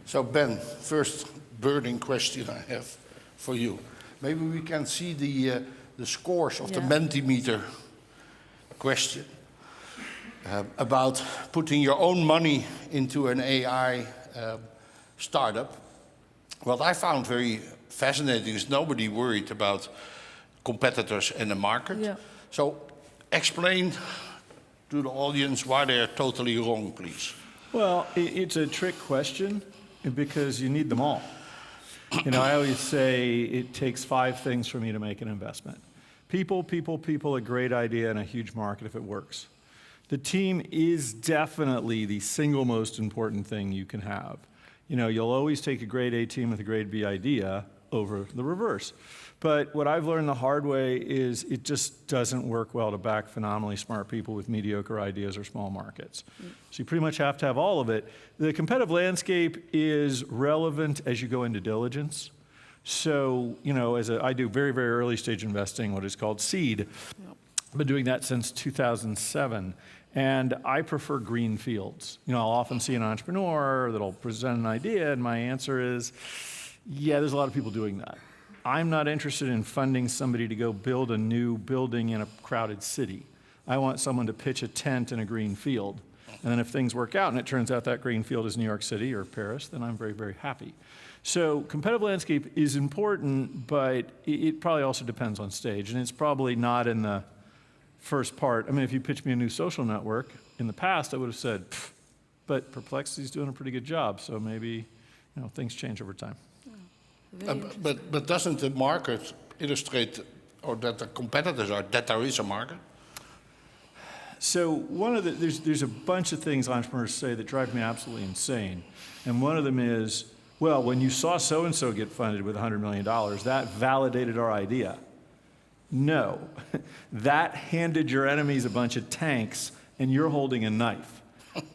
So Ben, first burning question I have for you. Maybe we can see the scores of the Mentimeter question about putting your own money into an AI startup. What I found very fascinating is nobody worried about competitors in the market. Yeah. So explain to the audience why they are totally wrong, please. Well, it's a trick question because you need them all. You know, I always say it takes 5 things for me to make an investment. People, a great idea, and a huge market if it works. The team is definitely the single most important thing you can have. You know, you'll always take a grade A team with a grade B idea over the reverse. But what I've learned the hard way is it just doesn't work well to back phenomenally smart people with mediocre ideas or small markets. So you pretty much have to have all of it. The competitive landscape is relevant as you go into diligence. So, you know, I do very, very early stage investing, what is called seed. I've been doing that since 2007. And I prefer green fields. You know, I'll often see an entrepreneur that'll present an idea, and my answer is, yeah, there's a lot of people doing that. I'm not interested in funding somebody to go build a new building in a crowded city. I want someone to pitch a tent in a green field. And then if things work out and it turns out that green field is New York City or Paris, then I'm very, very happy. So competitive landscape is important, but it probably also depends on stage. And it's probably not in the first part. I mean, if you pitched me a new social network, in the past I would have said, but Perplexity's doing a pretty good job, so maybe, you know, things change over time. But doesn't the market illustrate, or that the competitors are, that there is a market? So there's a bunch of things entrepreneurs say that drive me absolutely insane. And one of them is, well, when you saw so-and-so get funded with $100 million, that validated our idea. No, that handed your enemies a bunch of tanks and you're holding a knife.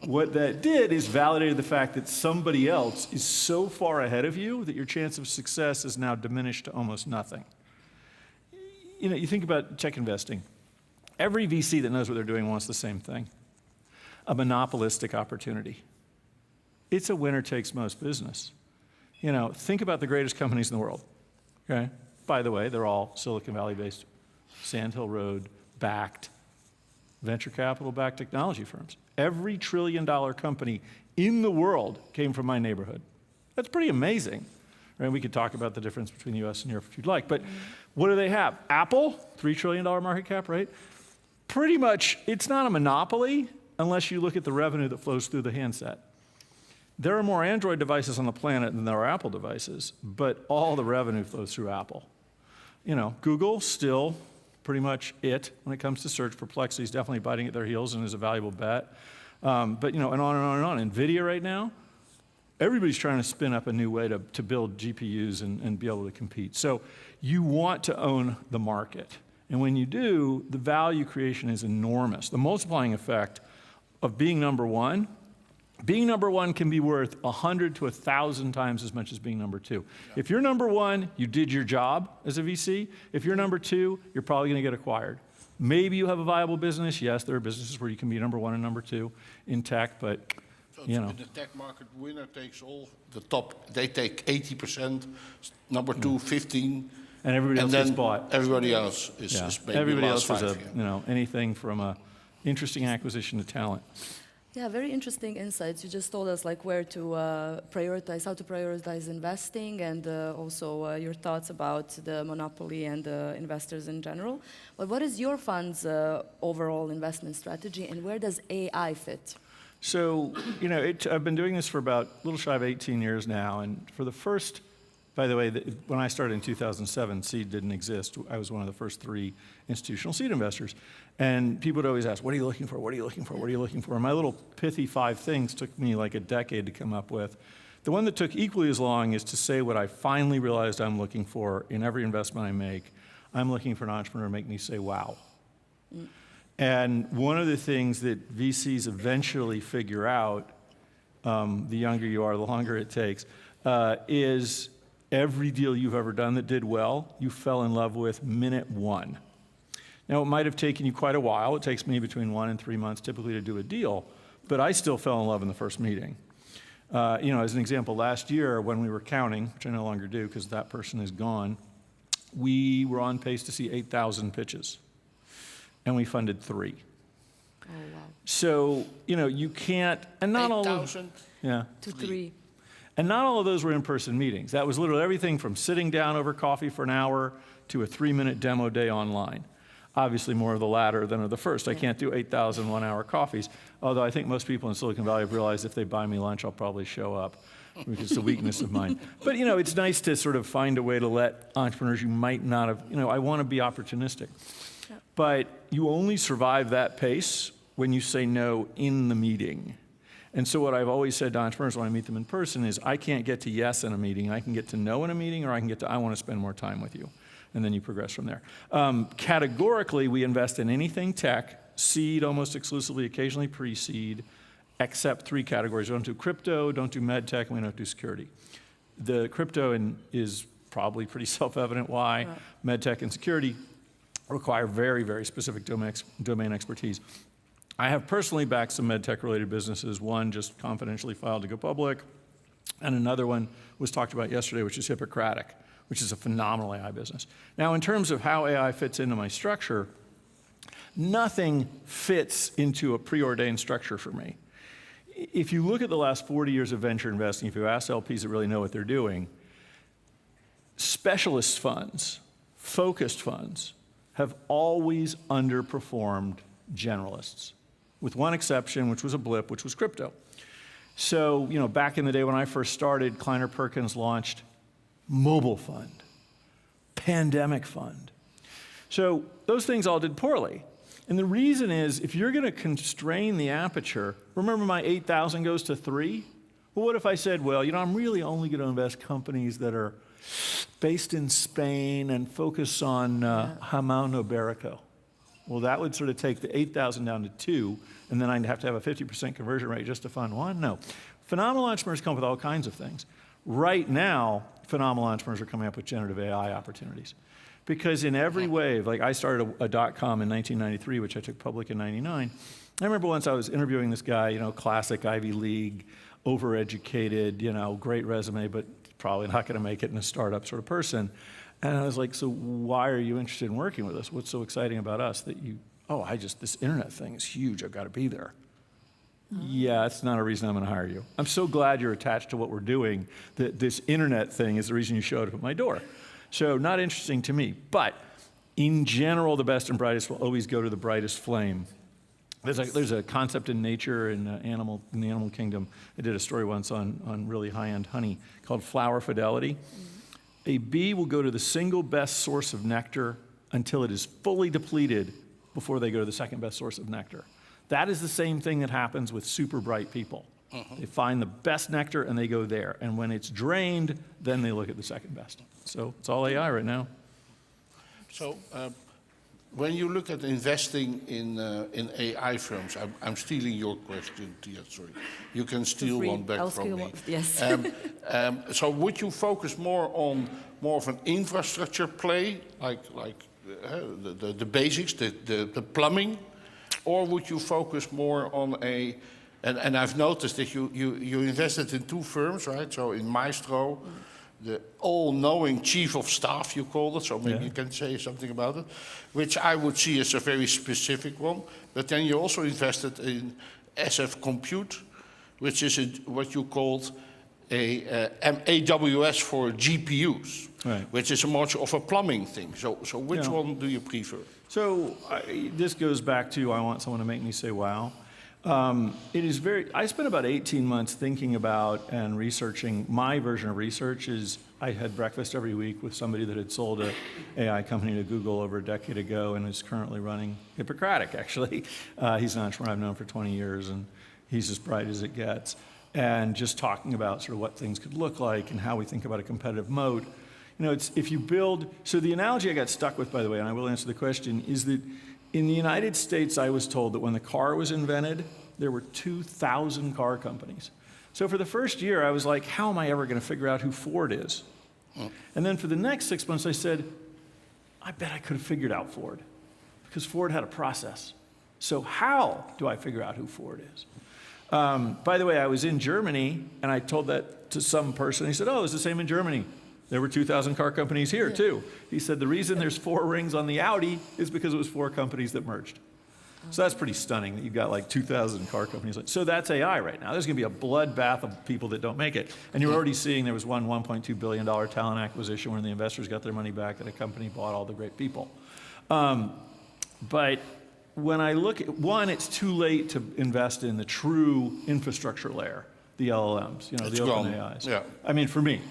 What that did is validated the fact that somebody else is so far ahead of you that your chance of success is now diminished to almost nothing. You know, you think about check investing. Every VC that knows what they're doing wants the same thing, a monopolistic opportunity. It's a winner takes most business. You know, think about the greatest companies in the world, okay? By the way, they're all Silicon Valley-based, Sand Hill Road backed, venture capital backed technology firms. Every trillion-dollar company in the world came from my neighborhood. That's pretty amazing. Right? We could talk about the difference between the US and Europe if you'd like, but what do they have? Apple, $3 trillion market cap, right? Pretty much, it's not a monopoly unless you look at the revenue that flows through the handset. There are more Android devices on the planet than there are Apple devices, but all the revenue flows through Apple. You know, Google still pretty much it when it comes to search. Perplexity is definitely biting at their heels and is a valuable bet. But you know, and on and on and on. NVIDIA right now, everybody's trying to spin up a new way to build GPUs and be able to compete. So you want to own the market. And when you do, the value creation is enormous. The multiplying effect of being number one can be worth 100 to 1,000 times as much as being number 2. Yeah. If you're number 1, you did your job as a VC. If you're number 2, you're probably going to get acquired. Maybe you have a viable business. Yes, there are businesses where you can be number 1 and number 2 in tech, but you know. In the tech market, winner takes all. The top, they take 80%, number 2, 15. And everybody else gets bought. Everybody else is maybe everybody else is you know, anything from a interesting acquisition to talent. Yeah, very interesting insights. You just told us like where to prioritize, how to prioritize investing, and also your thoughts about the monopoly and investors in general. But what is your fund's overall investment strategy, and where does AI fit? So, you know, I've been doing this for about a little shy of 18 years now, and for the first, by the way, when I started in 2007, seed didn't exist. I was one of the first 3 institutional seed investors. And people would always ask, what are you looking for? What are you looking for? What are you looking for? And my little pithy 5 things took me like a decade to come up with. The one that took equally as long is to say what I finally realized I'm looking for in every investment I make. I'm looking for an entrepreneur to make me say, wow. And one of the things that VCs eventually figure out, the younger you are, the longer it takes, is every deal you've ever done that did well, you fell in love with minute 1. Now, it might have taken you quite a while. It takes me between 1 and 3 months typically to do a deal, but I still fell in love in the first meeting. As an example, last year when we were counting, which I no longer do because that person is gone, we were on pace to see 8,000 pitches, and we funded 3. Oh, wow. So, you can't, and not all of 8,000? yeah. To 3. And not all of those were in-person meetings. That was literally everything from sitting down over coffee for an hour to a 3-minute demo day online. Obviously more of the latter than of the first. I can't do 8,000 one-hour coffees, although I think most people in Silicon Valley have realized if they buy me lunch, I'll probably show up, which is a weakness of mine. But, it's nice to sort of find a way to let entrepreneurs you might not have, I want to be opportunistic. Yeah. But you only survive that pace when you say no in the meeting. And so what I've always said to entrepreneurs when I meet them in person is I can't get to yes in a meeting. I can get to no in a meeting, or I can get to I want to spend more time with you. And then you progress from there. Categorically, we invest in anything tech, seed almost exclusively, occasionally pre-seed, except 3 categories. We don't do crypto, don't do med tech, and we don't do security. The crypto is probably pretty self-evident why. Right. Med tech and security require very, very specific domain expertise. I have personally backed some med tech related businesses. One just confidentially filed to go public, and another one was talked about yesterday, which is Hippocratic, which is a phenomenal AI business. Now, in terms of how AI fits into my structure, nothing fits into a preordained structure for me. If you look at the last 40 years of venture investing, if you ask LPs that really know what they're doing, specialist funds, focused funds, have always underperformed generalists, with one exception, which was a blip, which was crypto. So, back in the day when I first started, Kleiner Perkins launched mobile fund, pandemic fund. So those things all did poorly. And the reason is, if you're going to constrain the aperture, remember my 8,000 goes to 3? Well, what if I said, well, I'm really only going to invest companies that are based in Spain and focus on jamón ibérico? Well, that would sort of take the 8,000 down to 2, and then I'd have to have a 50% conversion rate just to fund 1? No. Phenomenal entrepreneurs come with all kinds of things. Right now, phenomenal entrepreneurs are coming up with generative AI opportunities. Because in every wave, like I started a .com in 1993, which I took public in 99. I remember once I was interviewing this guy, classic Ivy League, overeducated, great resume, but probably not going to make it in a startup sort of person. And I was like, so why are you interested in working with us? What's so exciting about us that this internet thing is huge. I've got to be there. Yeah, that's not a reason I'm going to hire you. I'm so glad you're attached to what we're doing that this internet thing is the reason you showed up at my door. So not interesting to me. But in general, the best and brightest will always go to the brightest flame. There's a concept in nature in the animal kingdom. I did a story once on really high-end honey called flower fidelity. A bee will go to the single best source of nectar until it is fully depleted before they go to the second best source of nectar. That is the same thing that happens with super bright people. They find the best nectar and they go there. And when it's drained, then they look at the second best. So it's all AI right now. So when you look at investing in AI firms, I'm stealing your question, Tia, sorry. You can steal one back from me. Yes. So would you focus more of an infrastructure play, like the basics, the plumbing, or would you focus more on and I've noticed that you invested in 2 firms, right? So in Maestro, the all-knowing chief of staff, you called it, so maybe you can say something about it, which I would see as a very specific one. But then you also invested in SF Compute, which is what you called AWS for GPUs, right, which is much of a plumbing thing. So which one do you prefer? So this goes back to I want someone to make me say wow. I spent about 18 months thinking about and researching. My version of research is I had breakfast every week with somebody that had sold an AI company to Google over a decade ago and is currently running Hippocratic, actually. He's an entrepreneur I've known for 20 years, and he's as bright as it gets. And just talking about sort of what things could look like and how we think about a competitive moat. It's if you build. So the analogy I got stuck with, by the way, and I will answer the question, is that in the United States, I was told that when the car was invented, there were 2,000 car companies. So for the first year, I was like, how am I ever going to figure out who Ford is? And then for the next 6 months, I said, I bet I could have figured out Ford, because Ford had a process. So how do I figure out who Ford is? By the way, I was in Germany, and I told that to some person. He said, oh, it's the same in Germany. There were 2,000 car companies here, too. He said the reason there's 4 rings on the Audi is because it was 4 companies that merged. So that's pretty stunning that you've got like 2,000 car companies. So that's AI right now. There's going to be a bloodbath of people that don't make it. And you're already seeing there was one $1.2 billion talent acquisition when the investors got their money back and a company bought all the great people. But when I look at, one, it's too late to invest in the true infrastructure layer, the LLMs, the OpenAIs. Yeah. I mean, for me.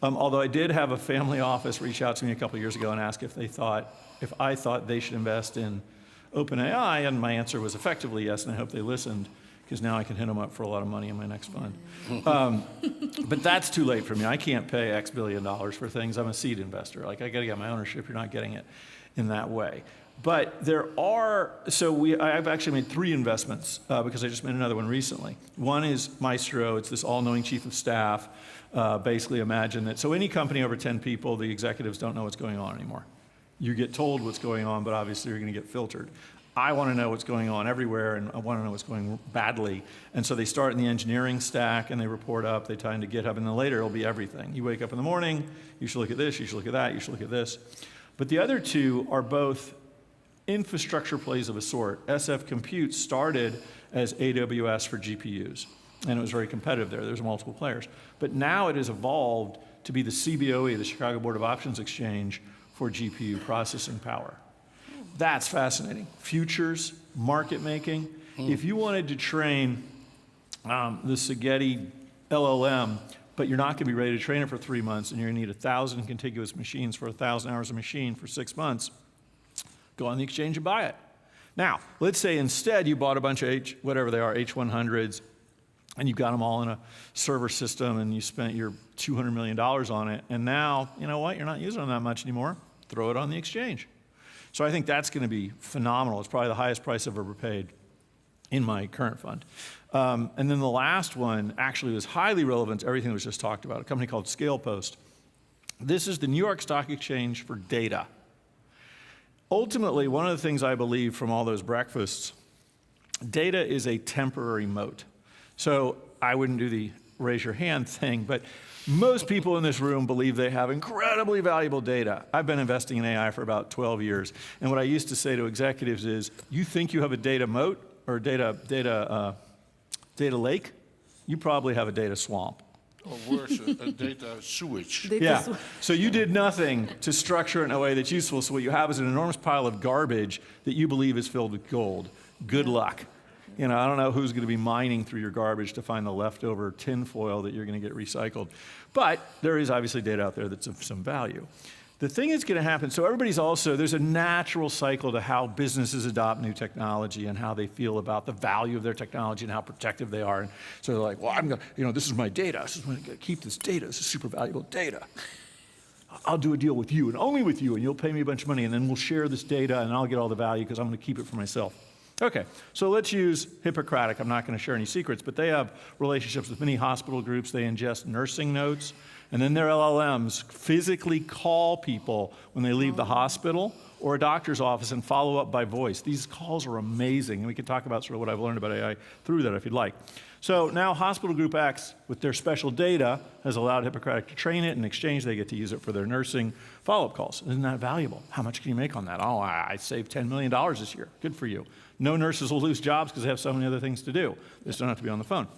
Although I did have a family office reach out to me a couple of years ago and ask if I thought they should invest in OpenAI, and my answer was effectively yes, and I hope they listened, because now I can hit them up for a lot of money in my next fund. But that's too late for me. I can't pay X billion dollars for things. I'm a seed investor. Like, I got to get my ownership. You're not getting it in that way. But I've actually made 3 investments because I just made another one recently. One is Maestro. It's this all-knowing chief of staff. Basically imagine that, so any company over 10 people, the executives don't know what's going on anymore. You get told what's going on, but obviously you're going to get filtered. I want to know what's going on everywhere, and I want to know what's going badly. And so they start in the engineering stack, and they report up, they tie into GitHub, and then later it'll be everything. You wake up in the morning, you should look at this, you should look at that, you should look at this. But the other 2 are both infrastructure plays of a sort. SF Compute started as AWS for GPUs, and it was very competitive there. There's multiple players. But now it has evolved to be the CBOE, the Chicago Board of Options Exchange, for GPU processing power. That's fascinating. Futures, market making. If you wanted to train the Sogeti LLM, but you're not going to be ready to train it for 3 months, and you're going to need 1,000 contiguous machines for 1,000 hours a machine for 6 months, go on the exchange and buy it. Now, let's say instead you bought a bunch of H100s, and you've got them all in a server system, and you spent your $200 million on it, and now, you know what, you're not using them that much anymore. Throw it on the exchange. So I think that's going to be phenomenal. It's probably the highest price I've ever paid in my current fund. And then the last one actually was highly relevant to everything that was just talked about, a company called ScalePost. This is the New York Stock Exchange for data. Ultimately, one of the things I believe from all those breakfasts, data is a temporary moat. So I wouldn't do the raise your hand thing, but most people in this room believe they have incredibly valuable data. I've been investing in AI for about 12 years, and what I used to say to executives is, you think you have a data moat or data lake? You probably have a data swamp. Or worse, a data sewage. So you did nothing to structure it in a way that's useful, so what you have is an enormous pile of garbage that you believe is filled with gold. Good luck. I don't know who's going to be mining through your garbage to find the leftover tin foil that you're going to get recycled. But there is obviously data out there that's of some value. The thing that's going to happen, so there's a natural cycle to how businesses adopt new technology and how they feel about the value of their technology and how protective they are. And so they're like, well, this is my data. I'm going to keep this data. This is super valuable data. I'll do a deal with you and only with you, and you'll pay me a bunch of money, and then we'll share this data, and I'll get all the value because I'm going to keep it for myself. Okay, so let's use Hippocratic. I'm not going to share any secrets, but they have relationships with many hospital groups. They ingest nursing notes, and then their LLMs physically call people when they leave the hospital or a doctor's office and follow up by voice. These calls are amazing, and we can talk about sort of what I've learned about AI through that if you'd like. So now Hospital Group X, with their special data, has allowed Hippocratic to train it. In exchange, they get to use it for their nursing follow-up calls. Isn't that valuable? How much can you make on that? Oh, I saved $10 million this year. Good for you. No nurses will lose jobs because they have so many other things to do. They just don't have to be on the phone.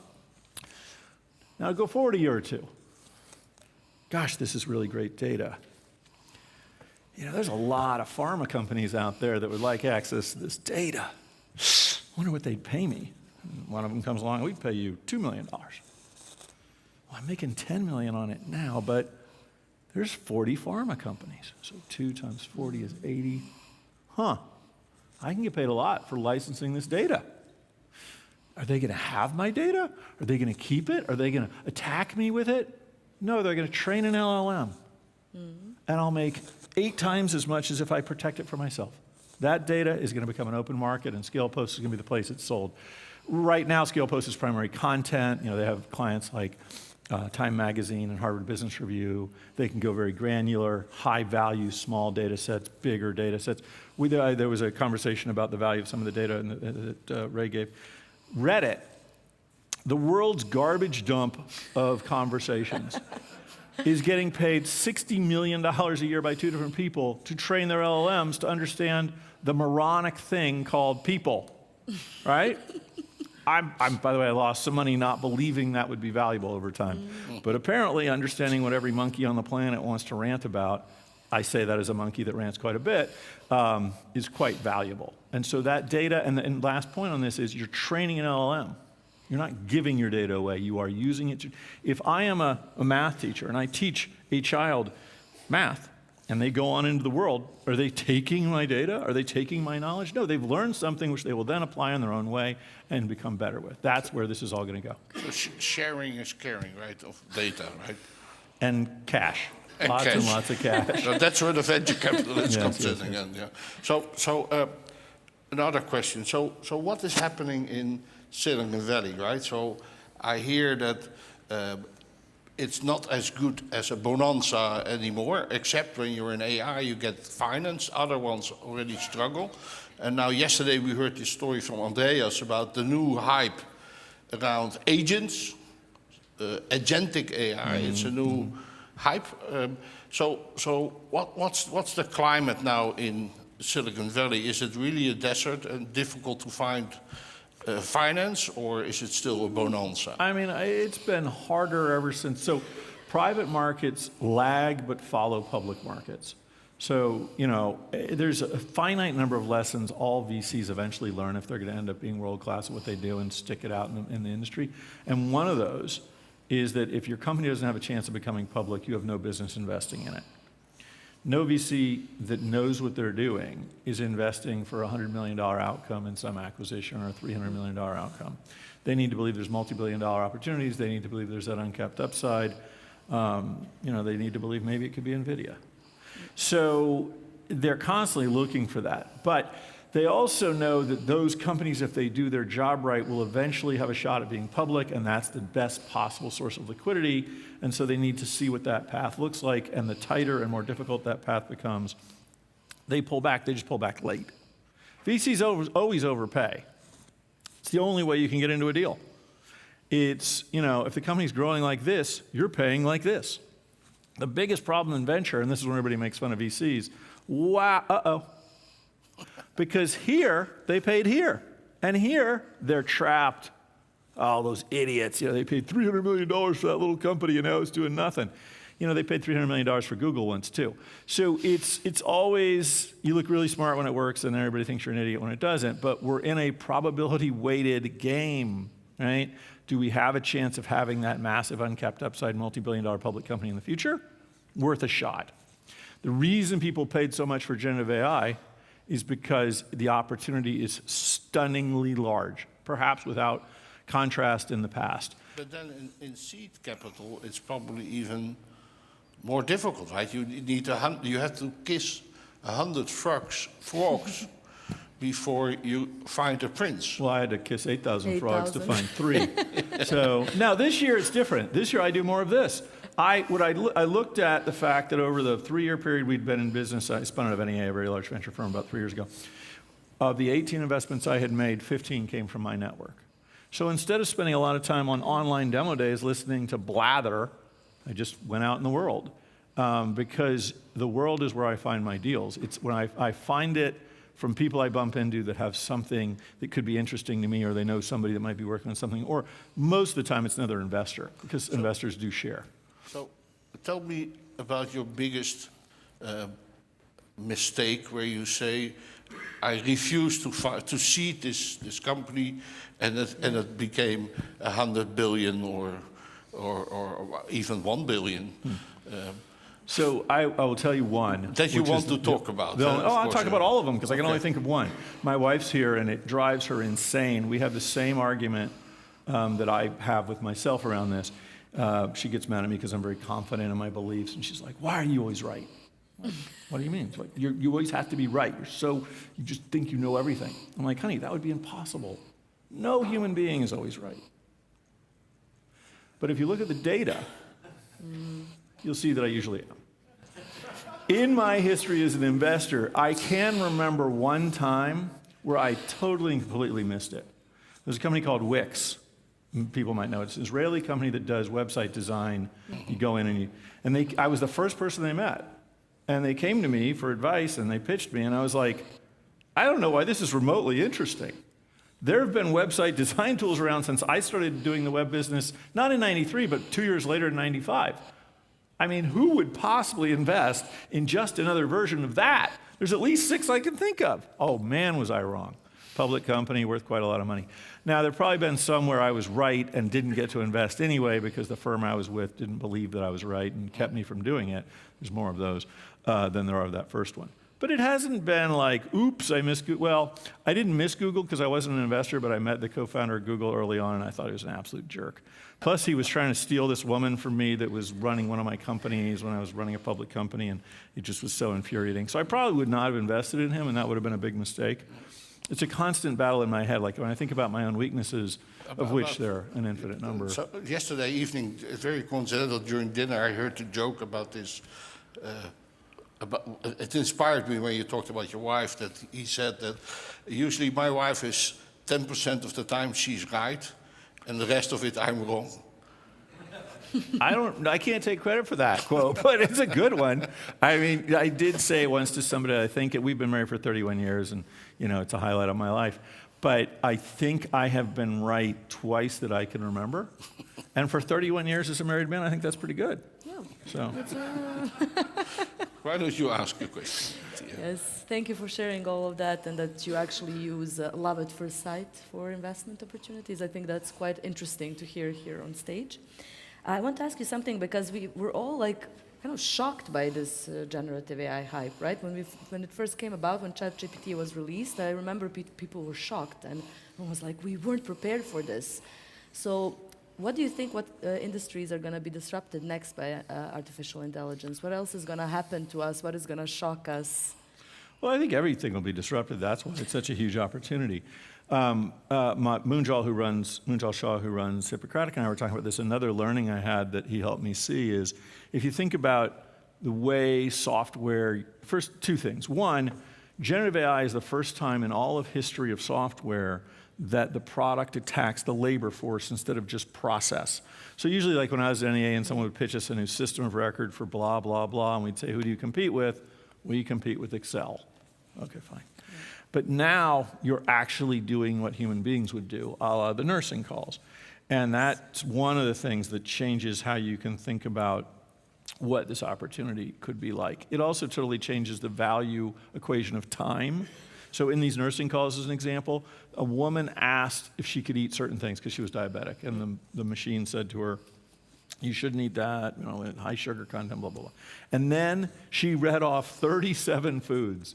Now go forward a year or two. Gosh, this is really great data. There's a lot of pharma companies out there that would like access to this data. I wonder what they'd pay me. One of them comes along, we'd pay you $2 million. Well, I'm making $10 million on it now, but there's 40 pharma companies. So 2 times 40 is 80. I can get paid a lot for licensing this data. Are they going to have my data? Are they going to keep it? Are they going to attack me with it? No, they're going to train an LLM. And I'll make 8 times as much as if I protect it for myself. That data is going to become an open market, and ScalePost is going to be the place it's sold. Right now, ScalePost is primary content. They have clients like Time Magazine and Harvard Business Review. They can go very granular, high-value, small data sets, bigger data sets. There was a conversation about the value of some of the data that Ray gave. Reddit the world's garbage dump of conversations is getting paid $60 million a year by 2 different people to train their LLMs to understand the moronic thing called people, right? By the way, I lost some money not believing that would be valuable over time. But apparently understanding what every monkey on the planet wants to rant about, I say that as a monkey that rants quite a bit, is quite valuable. And so that data, and last point on this is you're training an LLM. You're not giving your data away. You are using it. If I am a math teacher and I teach a child math and they go on into the world, are they taking my data? Are they taking my knowledge? No, they've learned something which they will then apply in their own way and become better with. That's where this is all going to go. So sharing is caring, right, of data, right? And cash. And lots cash. and lots of cash. So that's where the venture capitalists Yes, comes yes, in yes. again. Yeah. So another question. So what is happening in Silicon Valley, right? So I hear that it's not as good as a bonanza anymore, except when you're in AI, you get finance. Other ones already struggle. And now yesterday we heard this story from Andreas about the new hype around agents, agentic AI. It's a new hype. So what's the climate now in Silicon Valley? Is it really a desert and difficult to find finance, or is it still a bonanza? I mean, it's been harder ever since. So private markets lag but follow public markets. So, you know, there's a finite number of lessons all VCs eventually learn if they're going to end up being world-class at what they do and stick it out in the industry. And one of those is that if your company doesn't have a chance of becoming public, you have no business investing in it. No VC that knows what they're doing is investing for a $100 million outcome in some acquisition or a $300 million outcome. They need to believe there's multi-billion-dollar opportunities. They need to believe there's that uncapped upside. They need to believe maybe it could be NVIDIA. So they're constantly looking for that. But they also know that those companies, if they do their job right, will eventually have a shot at being public, and that's the best possible source of liquidity. And so they need to see what that path looks like, and the tighter and more difficult that path becomes, they pull back. They just pull back late. VCs always overpay. It's the only way you can get into a deal. It's, if the company's growing like this, you're paying like this. The biggest problem in venture, and this is when everybody makes fun of VCs, because here, they paid here. And here, they're trapped. Oh, those idiots. They paid $300 million for that little company, and now it's doing nothing. They paid $300 million for Google once, too. So it's always, you look really smart when it works, and everybody thinks you're an idiot when it doesn't. But we're in a probability-weighted game, right? Do we have a chance of having that massive uncapped upside multi-billion-dollar public company in the future? Worth a shot. The reason people paid so much for generative AI is because the opportunity is stunningly large, perhaps without contrast in the past. But then in seed capital, it's probably even more difficult, right? You have to kiss 100 frogs before you find a prince. Well, I had to kiss 8,000 frogs to 8,000. find 3. So now this year it's different. This year I do more of this. I looked at the fact that over the 3-year period we'd been in business, I spun out of NEA, a very large venture firm, about 3 years ago. Of the 18 investments I had made, 15 came from my network. So instead of spending a lot of time on online demo days listening to blather, I just went out in the world. Because the world is where I find my deals. It's when I find it from people I bump into that have something that could be interesting to me, or they know somebody that might be working on something, or most of the time it's another investor, because investors do share. So tell me about your biggest mistake where you say, I refuse to seed this company, and it became 100 billion or even 1 billion. So I will tell you one. That you want to talk about. I'll talk about all of them, because I can only think of one. My wife's here, and it drives her insane. We have the same argument that I have with myself around this. She gets mad at me because I'm very confident in my beliefs, and she's like, why are you always right? Like, what do you mean? It's like, you always have to be right. You just think you know everything. I'm like, honey, that would be impossible. No human being is always right. But if you look at the data, you'll see that I usually am. In my history as an investor, I can remember one time where I totally and completely missed it. There's a company called Wix. People might know. It's an Israeli company that does website design. You go in and I was the first person they met. And they came to me for advice and they pitched me and I was like, I don't know why this is remotely interesting. There have been website design tools around since I started doing the web business, not in 93, but 2 years later in 95. I mean, who would possibly invest in just another version of that? There's at least 6 I can think of. Oh man, was I wrong. Public company worth quite a lot of money. Now, there've probably been some where I was right and didn't get to invest anyway because the firm I was with didn't believe that I was right and kept me from doing it. There's more of those than there are of that first one. But it hasn't been like, oops, I missed Google. Well, I didn't miss Google because I wasn't an investor, but I met the co-founder of Google early on and I thought he was an absolute jerk. Plus, he was trying to steal this woman from me that was running one of my companies when I was running a public company, and it just was so infuriating. So I probably would not have invested in him, and that would have been a big mistake. It's a constant battle in my head, like when I think about my own weaknesses, of which there are an infinite number. So yesterday evening, very coincidental, during dinner, I heard a joke about this. It inspired me when you talked about your wife, that he said that usually my wife is 10% of the time she's right, and the rest of it I'm wrong. I can't take credit for that quote, but it's a good one. I mean, I did say once to somebody, I think we've been married for 31 years, and it's a highlight of my life. But I think I have been right twice that I can remember. And for 31 years as a married man, I think that's pretty good. Yeah. So. Why don't you ask a question? Yes, thank you for sharing all of that and that you actually use love at first sight for investment opportunities. I think that's quite interesting to hear here on stage. I want to ask you something because we're all like kind of shocked by this generative AI hype, right? When it first came about, when ChatGPT was released, I remember people were shocked and everyone was like, we weren't prepared for this. So what do you think industries are going to be disrupted next by artificial intelligence? What else is going to happen to us? What is going to shock us? Well, I think everything will be disrupted. That's why it's such a huge opportunity. Munjal Shah, who runs Hippocratic, and I were talking about this. Another learning I had that he helped me see is if you think about the way software, first, 2 things. One, generative AI is the first time in all of history of software that the product attacks the labor force instead of just process. So usually, like when I was at NEA and someone would pitch us a new system of record for blah, blah, blah, and we'd say, who do you compete with? We compete with Excel. Okay, fine. But now you're actually doing what human beings would do, a la the nursing calls. And that's one of the things that changes how you can think about what this opportunity could be like. It also totally changes the value equation of time. So in these nursing calls, as an example, a woman asked if she could eat certain things because she was diabetic. And the machine said to her, you shouldn't eat that, high sugar content, blah, blah, blah. And then she read off 37 foods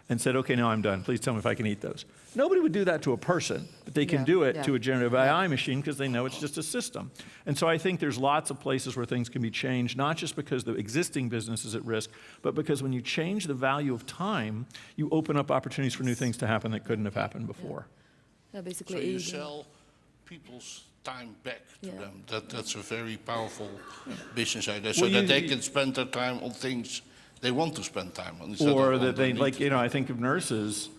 and said, okay, now I'm done. Please tell me if I can eat those. Nobody would do that to a person, but they can do it to a generative AI machine because they know it's just a system. And so I think there's lots of places where things can be changed, not just because the existing business is at risk, but because when you change the value of time, you open up opportunities for new things to happen that couldn't have happened before. Yeah, basically. So you sell people's time back to them. That's a very powerful business idea, so that they can spend their time on things they want to spend time on. Or that they, I think of nurses.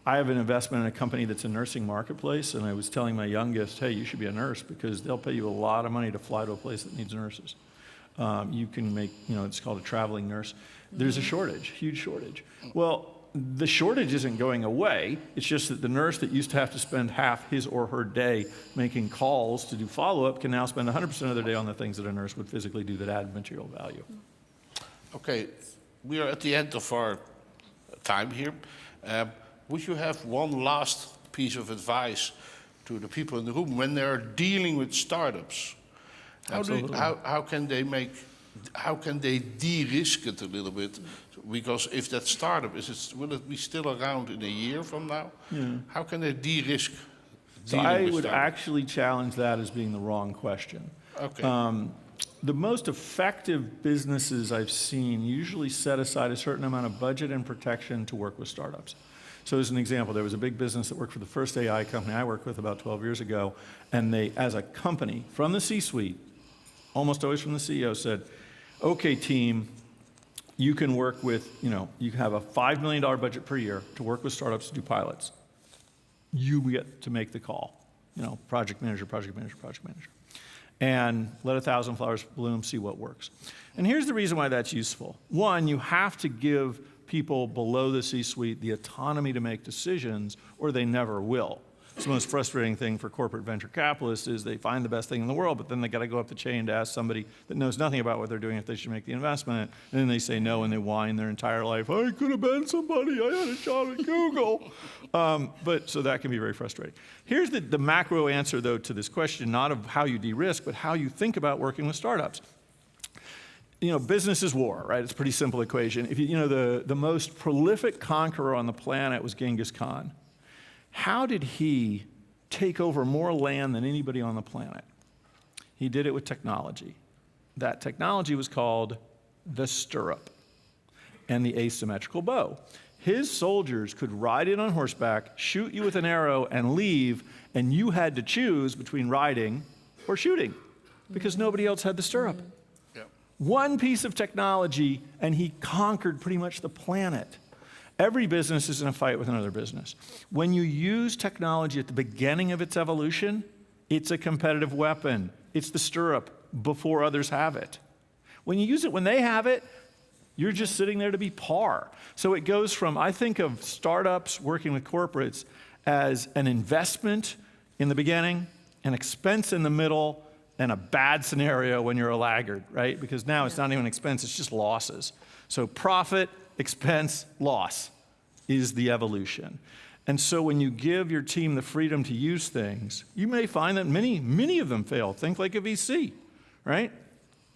I have an investment in a company that's a nursing marketplace, and I was telling my youngest, hey, you should be a nurse because they'll pay you a lot of money to fly to a place that needs nurses. You can make, it's called a traveling nurse. There's a shortage, huge shortage. Well, the shortage isn't going away. It's just that the nurse that used to have to spend half his or her day making calls to do follow-up can now spend 100% of their day on the things that a nurse would physically do that add material value. Okay, we are at the end of our time here. Would you have one last piece of advice to the people in the room when they're dealing with startups? How can they de-risk it a little bit? Because if that startup will it be still around in a year from now? Yeah. How can they de-risk? So I would actually challenge that as being the wrong question. Okay. The most effective businesses I've seen usually set aside a certain amount of budget and protection to work with startups. So as an example, there was a big business that worked for the first AI company I worked with about 12 years ago, and they, as a company, from the C-suite, almost always from the CEO, said, okay, team, you can work with, you have a $5 million budget per year to work with startups to do pilots. You get to make the call. project manager, project manager, project manager. And let 1,000 flowers bloom, see what works. And here's the reason why that's useful. One, you have to give people below the C-suite the autonomy to make decisions, or they never will. It's the most frustrating thing for corporate venture capitalists is they find the best thing in the world, but then they got to go up the chain to ask somebody that knows nothing about what they're doing if they should make the investment, and then they say no and they whine their entire life. I could have been somebody. I had a job at Google. So that can be very frustrating. Here's the macro answer, though, to this question, not of how you de-risk, but how you think about working with startups. Business is war, right? It's a pretty simple equation. If the most prolific conqueror on the planet was Genghis Khan. How did he take over more land than anybody on the planet? He did it with technology. That technology was called the stirrup and the asymmetrical bow. His soldiers could ride in on horseback, shoot you with an arrow, and leave, and you had to choose between riding or shooting because nobody else had the stirrup. Yeah. One piece of technology, and he conquered pretty much the planet. Every business is in a fight with another business. When you use technology at the beginning of its evolution, it's a competitive weapon. It's the stirrup before others have it. When you use it when they have it, you're just sitting there to be par. So it goes from, I think of startups working with corporates as an investment in the beginning, an expense in the middle, and a bad scenario when you're a laggard, right? Because now it's not even an expense, it's just losses. So profit, expense, loss is the evolution. And so when you give your team the freedom to use things, you may find that many of them fail. Think like a VC, right?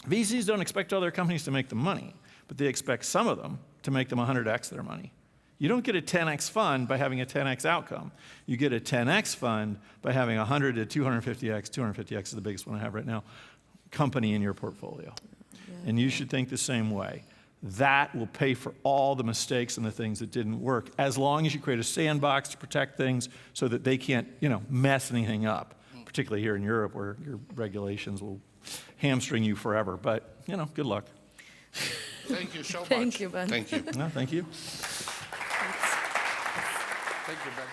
VCs don't expect all their companies to make them money, but they expect some of them to make them 100x their money. You don't get a 10x fund by having a 10x outcome. You get a 10x fund by having 100 to 250x, 250x is the biggest one I have right now, company in your portfolio. Yeah. And you should think the same way. That will pay for all the mistakes and the things that didn't work, as long as you create a sandbox to protect things so that they can't, mess anything up, particularly here in Europe where your regulations will hamstring you forever. But, good luck. Thank you so much. Thank you, Ben. Thank you. No, thank you. Thank you, Ben.